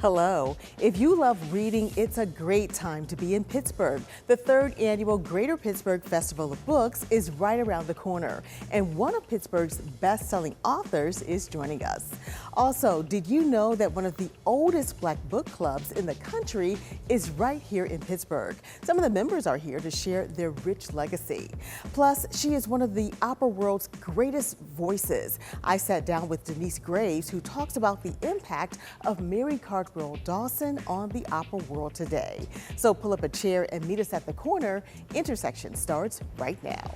Hello. If you love reading, it's a great time to be in Pittsburgh. The third annual Greater Pittsburgh Festival of Books is right around the corner, and one of Pittsburgh's best-selling authors is joining us. Also, did you know that one of the oldest Black book clubs in the country is right here in Pittsburgh? Some of the members are here to share their rich legacy. Plus, she is one of the opera world's greatest voices. I sat down with Denyce, who talks about the impact of Mary Cardwell Dawson on the opera world today. So pull up a chair and meet us at the corner. Intersection starts right now.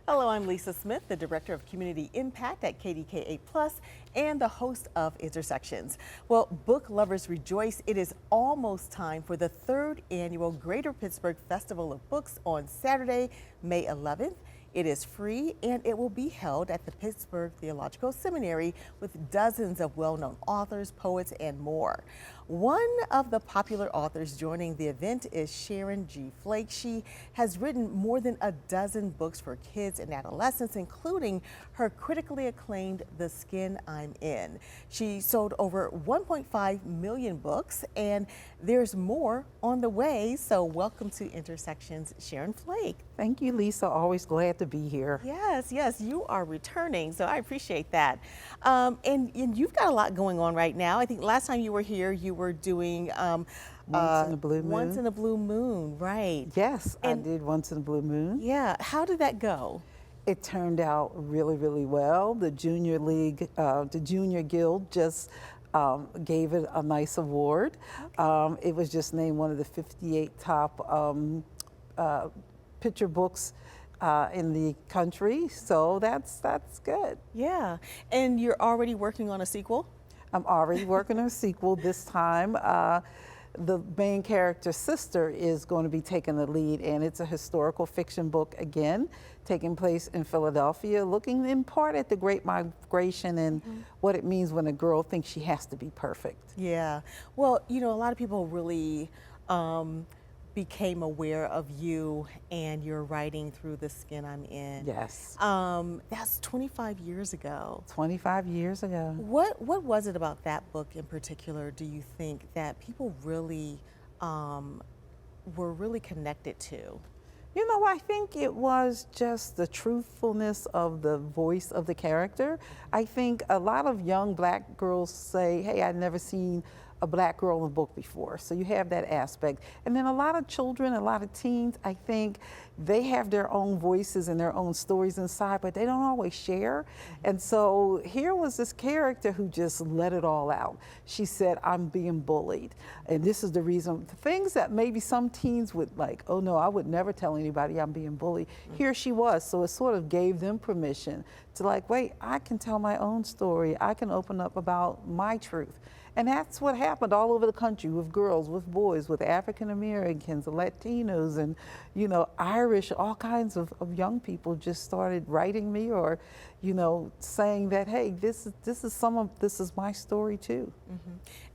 Hello, I'm Lisa Smith, the Director of Community Impact at KDKA Plus and the host of Intersections. Well, book lovers rejoice. It is almost time for the third annual Greater Pittsburgh Festival of Books on Saturday, May 11th. It is free and it will be held at the Pittsburgh Theological Seminary with dozens of well-known authors, poets, and more. One of the popular authors joining the event is Sharon G. Flake. She has written more than a dozen books for kids and adolescents, including her critically acclaimed The Skin I'm In. She sold over 1.5 million books, and there's more on the way. So welcome to Intersections, Sharon Flake. Thank you, Lisa. Always glad to be here. Yes, you are returning, so I appreciate that. And you've got a lot going on right now. I think last time you were here, you were doing Once in a Blue Moon. Once in a Blue Moon, right? Yes, I did Once in a Blue Moon. Yeah, how did that go? It turned out really, really well. The Junior League, the Junior Guild just gave it a nice award. Okay. It was just named one of the 58 top picture books in the country, so that's good. Yeah, and you're already working on a sequel? I'm already working on a sequel. This time, the main character's sister is going to be taking the lead, and it's a historical fiction book again, taking place in Philadelphia, looking in part at the Great Migration and what it means when a girl thinks she has to be perfect. Yeah, well, you know, a lot of people really became aware of you and your writing through The Skin I'm In. Yes. That's 25 years ago. 25 years ago. What was it about that book in particular, do you think, that people really were really connected to? You know, I think it was just the truthfulness of the voice of the character. I think a lot of young Black girls say, hey, I've never seen a Black girl in a book before. So you have that aspect. And then a lot of children, a lot of teens, I think they have their own voices and their own stories inside, but they don't always share. And so here was this character who just let it all out. She said, I'm being bullied. And this is the reason, the things that maybe some teens would like, oh no, I would never tell anybody I'm being bullied. Here she was. So it sort of gave them permission to like, wait, I can tell my own story. I can open up about my truth. And that's what happened all over the country with girls, with boys, with African Americans, Latinos, and, you know, Irish, all kinds of young people just started writing me or, you know, saying that, hey, this is my story too.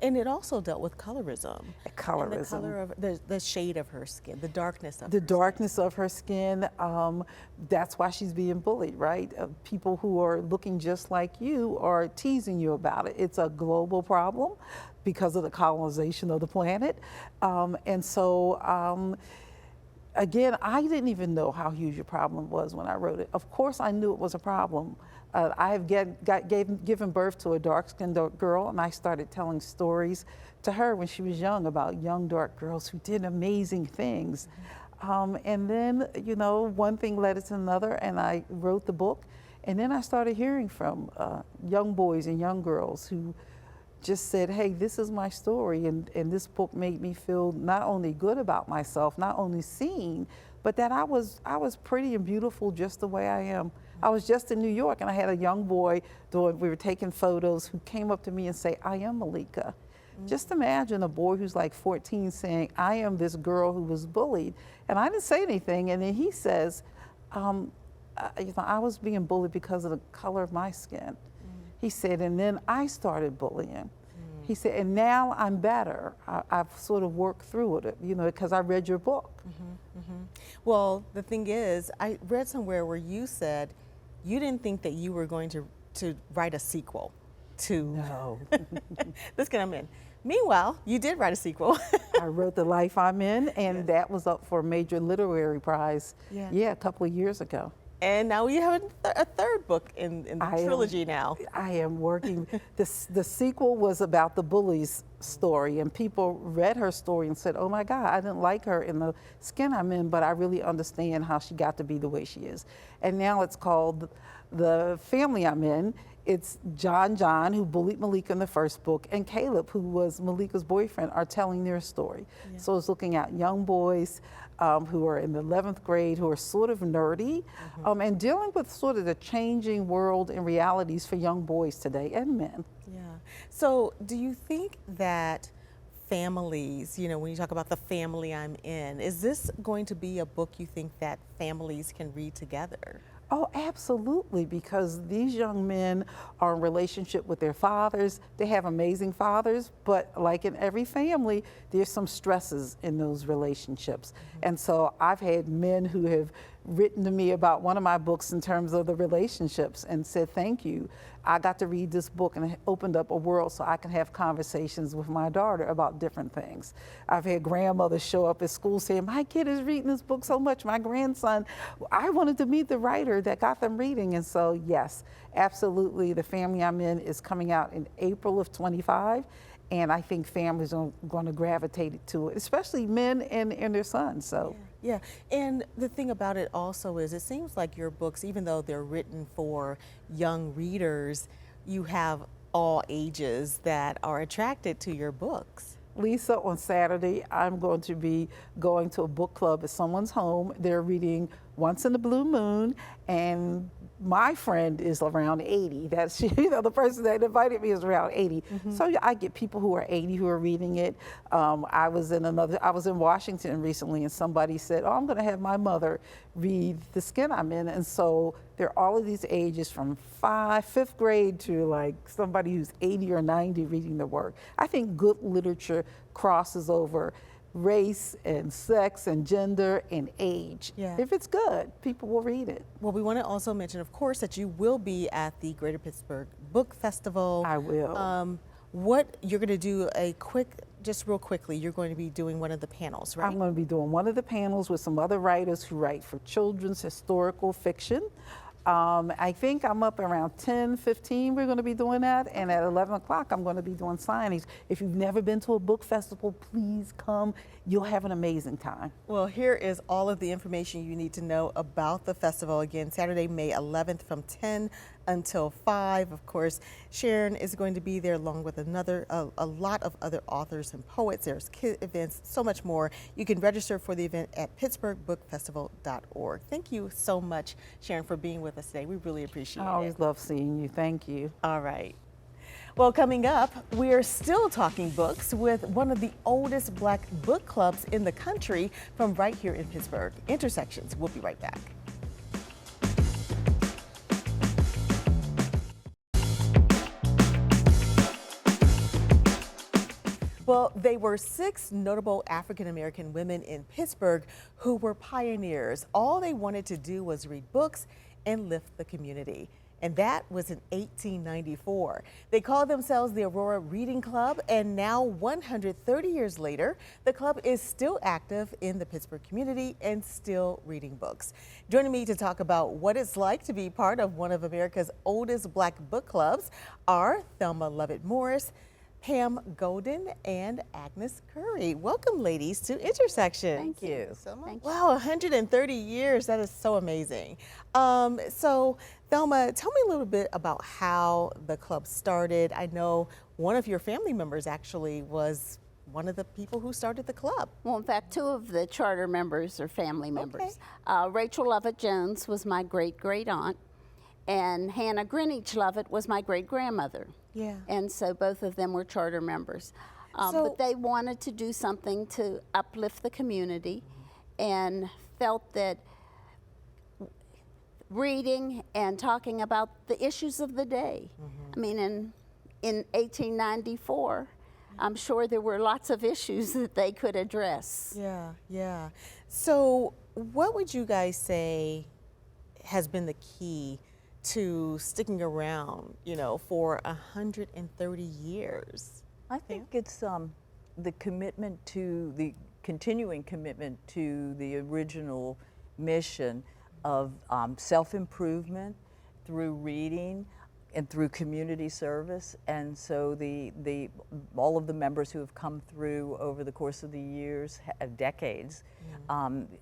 And it also dealt with colorism. Colorism. And the color of the shade of her skin, the darkness of the darkness of her skin. That's why she's being bullied, right? People who are looking just like you are teasing you about it. It's a global problem because of the colonization of the planet. And so, again, I didn't even know how huge a problem was when I wrote it. Of course, I knew it was a problem. I have given birth to a dark-skinned girl, and I started telling stories to her when she was young about young dark girls who did amazing things. And then, you know, one thing led to another, and I wrote the book. And then I started hearing from young boys and young girls who just said, hey, this is my story, and this book made me feel not only good about myself, not only seen, but that I was pretty and beautiful just the way I am. I was just in New York, and I had a young boy we were taking photos, who came up to me and say, I am Malika. Just imagine a boy who's like 14 saying, I am this girl who was bullied. And I didn't say anything, and then he says, I was being bullied because of the color of my skin. He said, and then I started bullying. He said, and now I'm better. I've sort of worked through it, you know, because I read your book. Well, the thing is, I read somewhere where you said you didn't think that you were going to write a sequel to No. The Skin I'm In. Meanwhile, you did write a sequel. I wrote The Life I'm In, and that was up for a major literary prize, a couple of years ago. And now you have a third book in the trilogy now. I am working. The sequel was about the bully's story, and people read her story and said, oh my God, I didn't like her in The Skin I'm In, but I really understand how she got to be the way she is. And now it's called The Family I'm In. It's John, who bullied Malika in the first book, and Caleb, who was Malika's boyfriend, are telling their story. So it's looking at young boys who are in the 11th grade, who are sort of nerdy, and dealing with sort of the changing world and realities for young boys today and men. Yeah. So do you think that families, you know, when you talk about The Family I'm In, is this going to be a book you think that families can read together? Oh, absolutely, because these young men are in relationship with their fathers. They have amazing fathers, but like in every family, there's some stresses in those relationships. And so I've had men who have written to me about one of my books in terms of the relationships and said, thank you. I got to read this book and it opened up a world so I can have conversations with my daughter about different things. I've had grandmothers show up at school saying, my kid is reading this book so much. My grandson, I wanted to meet the writer that got them reading. And so, yes, absolutely. The Family I'm In is coming out in April of 25. And I think families are going to gravitate to it, especially men and their sons. So. Yeah, and the thing about it also is it seems like your books, even though they're written for young readers, you have all ages that are attracted to your books. Lisa, on Saturday, I'm going to be going to a book club at someone's home. They're reading Once in a Blue Moon, and my friend is around 80. That's, you know, the person that invited me is around 80. So I get people who are 80 who are reading it. I was in Washington recently, and somebody said, oh, I'm going to have my mother read The Skin I'm In. And so there are all of these ages from fifth grade to like somebody who's 80 or 90 reading the work. I think good literature crosses over race and sex and gender and age. If it's good, people will read it. Well, we want to also mention, of course, that you will be at the Greater Pittsburgh Book Festival. I will. What you're going to do just real quickly, you're going to be doing one of the panels, right? I'm going to be doing one of the panels with some other writers who write for children's historical fiction. I think I'm up around 10:15. We're going to be doing that, and at 11 o'clock I'm going to be doing signings. If you've never been to a book festival, please come. You'll have an amazing time. Well, here is all of the information you need to know about the festival. Again, Saturday, May 11th from 10 until 5. Of course, Sharon is going to be there along with a lot of other authors and poets. There's kid events, so much more. You can register for the event at pittsburghbookfestival.org. Thank you so much, Sharon, for being with us today. We really appreciate it. I always love seeing you. Thank you. All right. Well, coming up, we're still talking books with one of the oldest Black book clubs in the country from right here in Pittsburgh. Intersections. We'll be right back. Well, they were 6 notable African-American women in Pittsburgh who were pioneers. All they wanted to do was read books and lift the community. And that was in 1894. They called themselves the Aurora Reading Club, and now 130 years later, the club is still active in the Pittsburgh community and still reading books. Joining me to talk about what it's like to be part of one of America's oldest Black book clubs are Thelma Lovett Morris, Pam Golden, and Agnes Curry. Welcome, ladies, to Intersections. Thank you so much. Wow, 130 years. That is so amazing. So, Thelma, tell me a little bit about how the club started. I know one of your family members actually was one of the people who started the club. Well, in fact, 2 of the charter members are family members. Rachel Lovett Jones was my great-great-aunt, and Hannah Greenwich Lovett was my great-grandmother. Yeah. And so both of them were charter members. But they wanted to do something to uplift the community and felt that reading and talking about the issues of the day. I mean, in 1894, I'm sure there were lots of issues that they could address. Yeah, yeah. So, what would you guys say has been the key to sticking around, for 130 years? I think it's the commitment to the continuing commitment to the original mission of self-improvement through reading and through community service. And so all of the members who have come through over the course of the years, decades,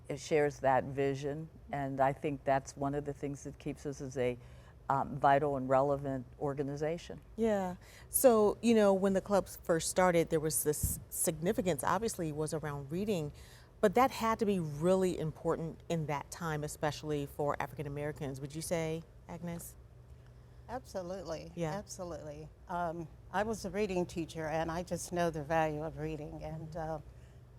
it shares that vision. And I think that's one of the things that keeps us as a vital and relevant organization. Yeah. So, when the clubs first started, there was this significance, obviously, was around reading, but that had to be really important in that time, especially for African Americans. Would you say, Agnes? Absolutely. Yeah. Absolutely. I was a reading teacher, and I just know the value of reading. And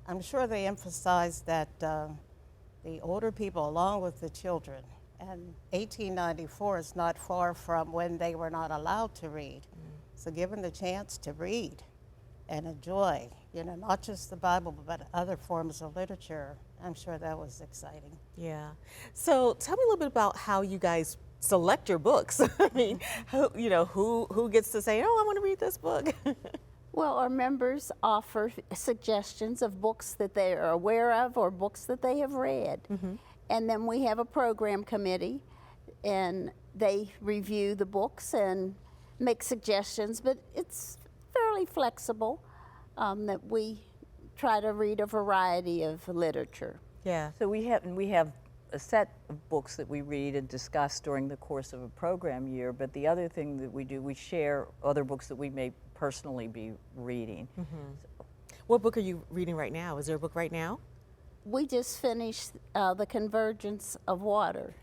I'm sure they emphasized that the older people, along with the children, and 1894 is not far from when they were not allowed to read. So given the chance to read and enjoy, not just the Bible, but other forms of literature, I'm sure that was exciting. Yeah. So tell me a little bit about how you guys select your books. I mean, who gets to say, oh, I want to read this book? Well, our members offer suggestions of books that they are aware of or books that they have read. And then we have a program committee, and they review the books and make suggestions, but it's fairly flexible that we try to read a variety of literature. Yeah. So we have a set of books that we read and discuss during the course of a program year, but the other thing that we do, we share other books that we may personally be reading. What book are you reading right now? Is there a book right now? We just finished The Convergence of Water.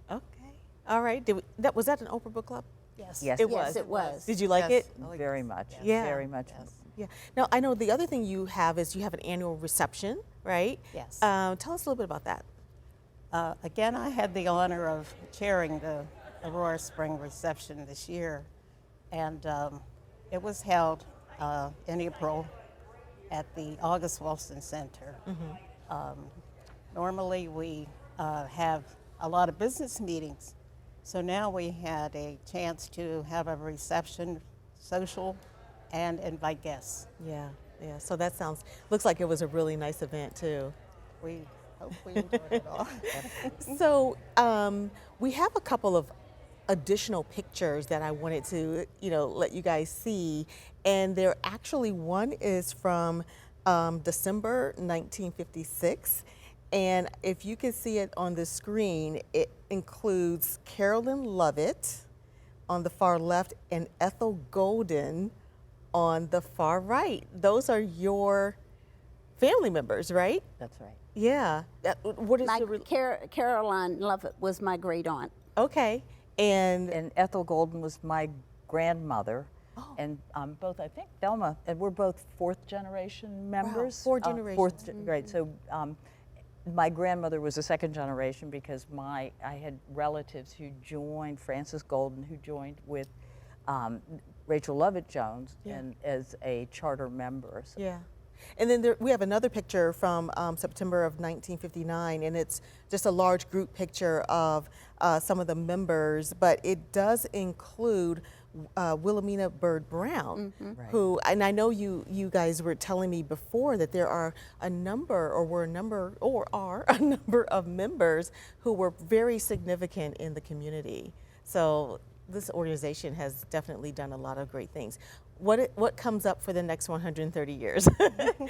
Okay. All right. Was that an Oprah Book Club? Yes. Yes, It Yes, was. it was. Did you like Yes. it? I like very this. much. Yes. Yeah. Very much. Yes. Yeah. Now, I know the other thing you have is you have an annual reception, right? Yes. Tell us a little bit about that. Again, I had the honor of chairing the Aurora Spring reception this year, and it was held in April at the August Wilson Center. Normally, we have a lot of business meetings, so now we had a chance to have a reception, social, and invite guests. Yeah. Yeah. So that looks like it was a really nice event too. We hope we enjoyed it all. So we have a couple of additional pictures that I wanted to, let you guys see. And there actually one is from December 1956. And if you can see it on the screen, it includes Carolyn Lovett on the far left and Ethel Golden on the far right. Those are your family members, right? That's right. Yeah. What is Caroline Lovett was my great aunt. Okay. And Ethel Golden was my grandmother. Oh. And both, I think, Thelma, and we're both fourth generation members. Four generations. Right. So my grandmother was a second generation because I had relatives who joined, Frances Golden, who joined with Rachel Lovett Jones and as a charter member. So. Yeah. And then we have another picture from September of 1959, and it's just a large group picture of some of the members, but it does include Wilhelmina Bird Brown, Right. who, and I know you guys were telling me before that there are a number of members who were very significant in the community. So this organization has definitely done a lot of great things. What comes up for the next 130 years?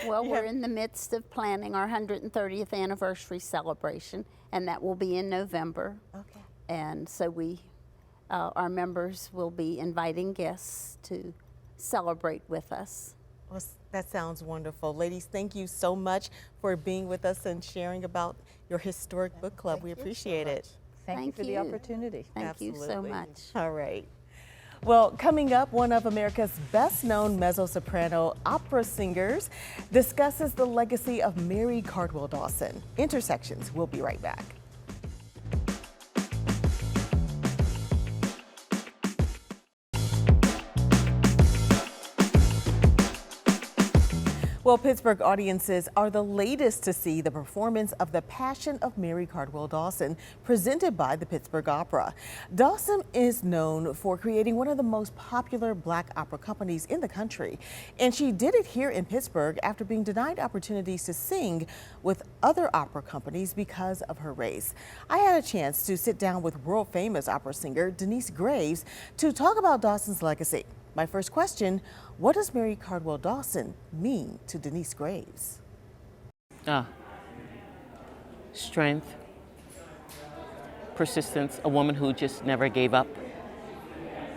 Well, we're in the midst of planning our 130th anniversary celebration, and that will be in November. Okay. And so our members will be inviting guests to celebrate with us. Well, that sounds wonderful. Ladies, thank you so much for being with us and sharing about your historic book club. We appreciate it. Thank you Thank for the you. opportunity. Thank you so Absolutely. much. All right. Well, coming up, one of America's best-known mezzo-soprano opera singers discusses the legacy of Mary Cardwell Dawson. Intersections. We'll be right back. Well, Pittsburgh audiences are the latest to see the performance of The Passion of Mary Cardwell Dawson, presented by the Pittsburgh Opera. Dawson is known for creating one of the most popular black opera companies in the country, and she did it here in Pittsburgh after being denied opportunities to sing with other opera companies because of her race. I had a chance to sit down with world famous opera singer Denyce to talk about Dawson's legacy. My first question, what does Mary Cardwell Dawson mean to Denyce Graves? Strength, persistence, a woman who just never gave up,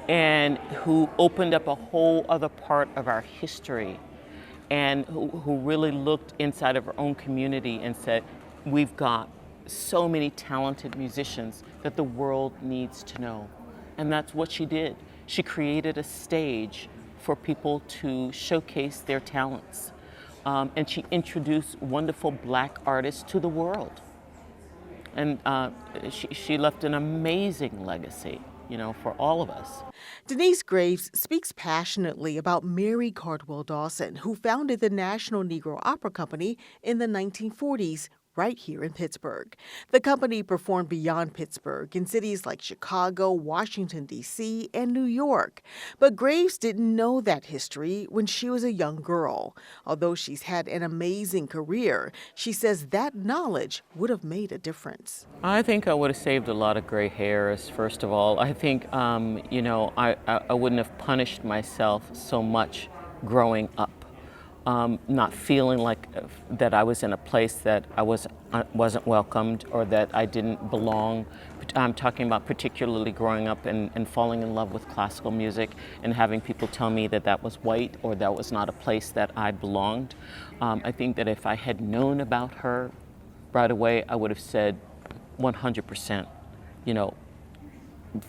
and who opened up a whole other part of our history, and who really looked inside of her own community and said, we've got so many talented musicians that the world needs to know. And that's what she did. She created a stage for people to showcase their talents. And she introduced wonderful black artists to the world. And she left an amazing legacy, you know, for all of us. Denyce Graves speaks passionately about Mary Cardwell Dawson, who founded the National Negro Opera Company in the 1940s, right here in Pittsburgh. The company performed beyond Pittsburgh in cities like Chicago, Washington, D.C., and New York. But Graves didn't know that history when she was a young girl. Although she's had an amazing career, she says that knowledge would have made a difference. I think I would have saved a lot of gray hairs, first of all. I think, you know, I wouldn't have punished myself so much growing up. Not feeling like that I was in a place that I wasn't welcomed or that I didn't belong. I'm talking about particularly growing up and falling in love with classical music and having people tell me that that was white or that was not a place that I belonged. I think that if I had known about her right away, I would have said 100%, you know,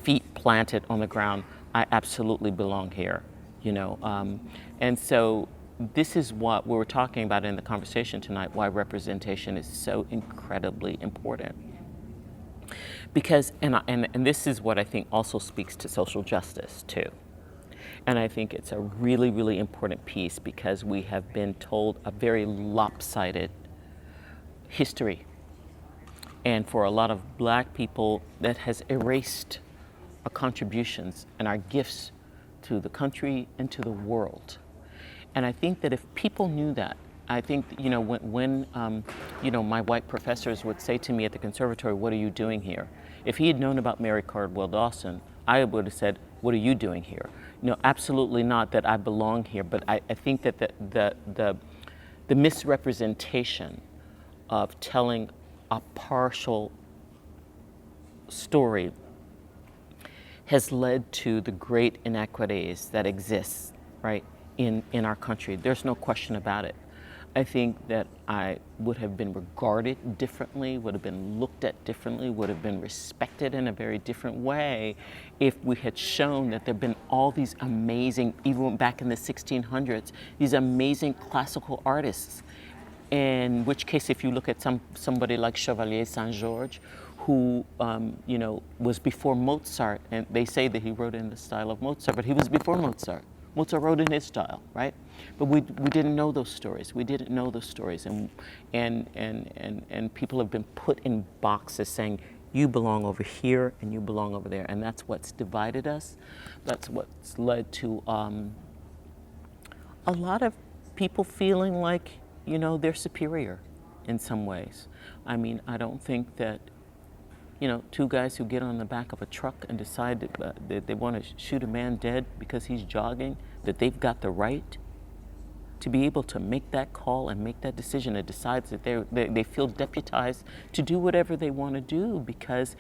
feet planted on the ground, I absolutely belong here, you know. And so this is what we were talking about in the conversation tonight, why representation is so incredibly important. Because, and this is what I think also speaks to social justice too. And I think it's a really, really important piece because we have been told a very lopsided history. And for a lot of black people, that has erased our contributions and our gifts to the country and to the world. And I think that if people knew that, I think, you know, when you know, my white professors would say to me at the conservatory, what are you doing here? If he had known about Mary Cardwell Dawson, I would have said, what are you doing here? No, absolutely not that I belong here, but I think that the misrepresentation of telling a partial story has led to the great inequities that exist, right? In our country. There's no question about it. I think that I would have been regarded differently, would have been looked at differently, would have been respected in a very different way if we had shown that there have been all these amazing, even back in the 1600s, these amazing classical artists. In which case, if you look at somebody like Chevalier Saint-Georges, who you know, was before Mozart, and they say that he wrote in the style of Mozart, but he was before Mozart. Mozart wrote in his style, right? But we didn't know those stories. We didn't know those stories, and people have been put in boxes saying you belong over here and you belong over there, and that's what's divided us. That's what's led to a lot of people feeling like, you know, they're superior in some ways. I mean, I don't think that, you know, two guys who get on the back of a truck and decide that they want to shoot a man dead because he's jogging, that they've got the right to be able to make that call and make that decision and decides that they feel deputized to do whatever they want to do because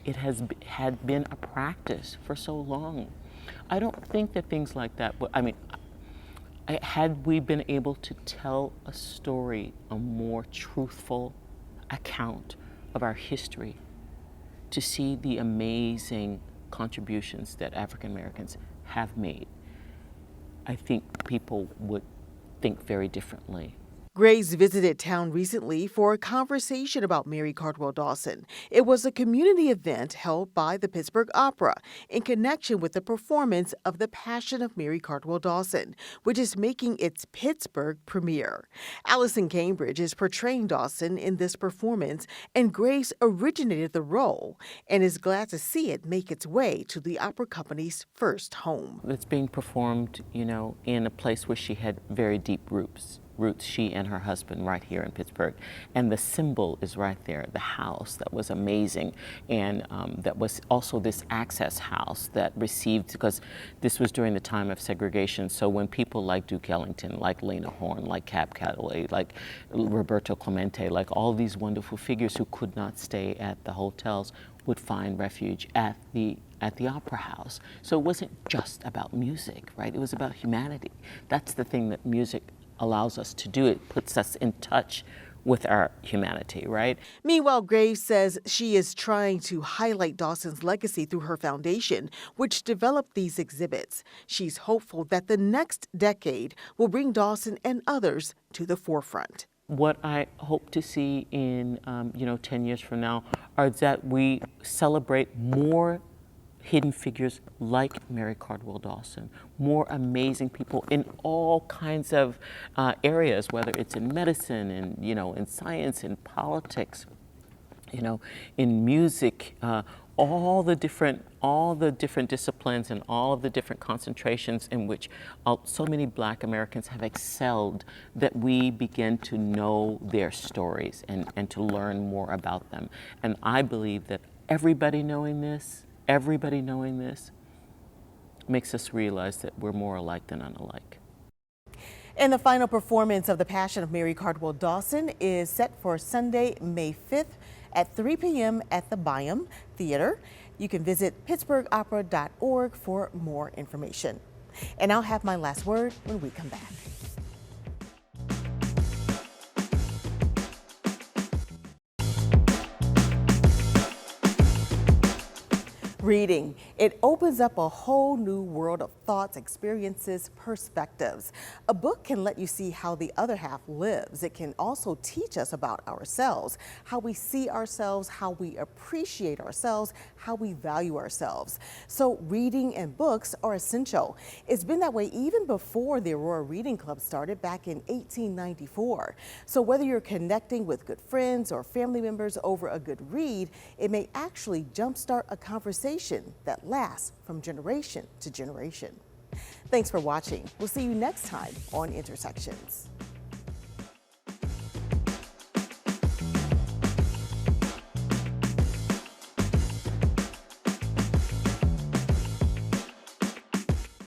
it had been a practice for so long. I don't think that things like that, I mean, had we been able to tell a story, a more truthful account of our history, to see the amazing contributions that African Americans have made, I think people would think very differently. Grace visited town recently for a conversation about Mary Cardwell Dawson. It was a community event held by the Pittsburgh Opera in connection with the performance of The Passion of Mary Cardwell Dawson, which is making its Pittsburgh premiere. Allison Cambridge is portraying Dawson in this performance, and Grace originated the role and is glad to see it make its way to the opera company's first home. It's being performed, in a place where she had very deep roots, she and her husband, right here in Pittsburgh. And the symbol is right there, the house that was amazing. And that was also this access house that received, because this was during the time of segregation. So when people like Duke Ellington, like Lena Horne, like Cab Calloway, like Roberto Clemente, like all these wonderful figures who could not stay at the hotels would find refuge at the Opera House. So it wasn't just about music, right? It was about humanity. That's the thing that music allows us to do. It puts us in touch with our humanity, right? Meanwhile, Graves says she is trying to highlight Dawson's legacy through her foundation, which developed these exhibits. She's hopeful that the next decade will bring Dawson and others to the forefront. What I hope to see in 10 years from now are that we celebrate more hidden figures like Mary Cardwell Dawson, more amazing people in all kinds of areas, whether it's in medicine and in science, in politics, in music, all the different disciplines and all of the different concentrations in which so many Black Americans have excelled, that we begin to know their stories and to learn more about them. And I believe that everybody knowing this makes us realize that we're more alike than unalike. And the final performance of The Passion of Mary Cardwell Dawson is set for Sunday, May 5th at 3 p.m. at the Byam Theater. You can visit pittsburghopera.org for more information. And I'll have my last word when we come back. Reading, it opens up a whole new world of thoughts, experiences, perspectives. A book can let you see how the other half lives. It can also teach us about ourselves, how we see ourselves, how we appreciate ourselves, how we value ourselves. So reading and books are essential. It's been that way even before the Aurora Reading Club started back in 1894. So whether you're connecting with good friends or family members over a good read, it may actually jumpstart a conversation that lasts from generation to generation. Thanks for watching. We'll see you next time on Intersections.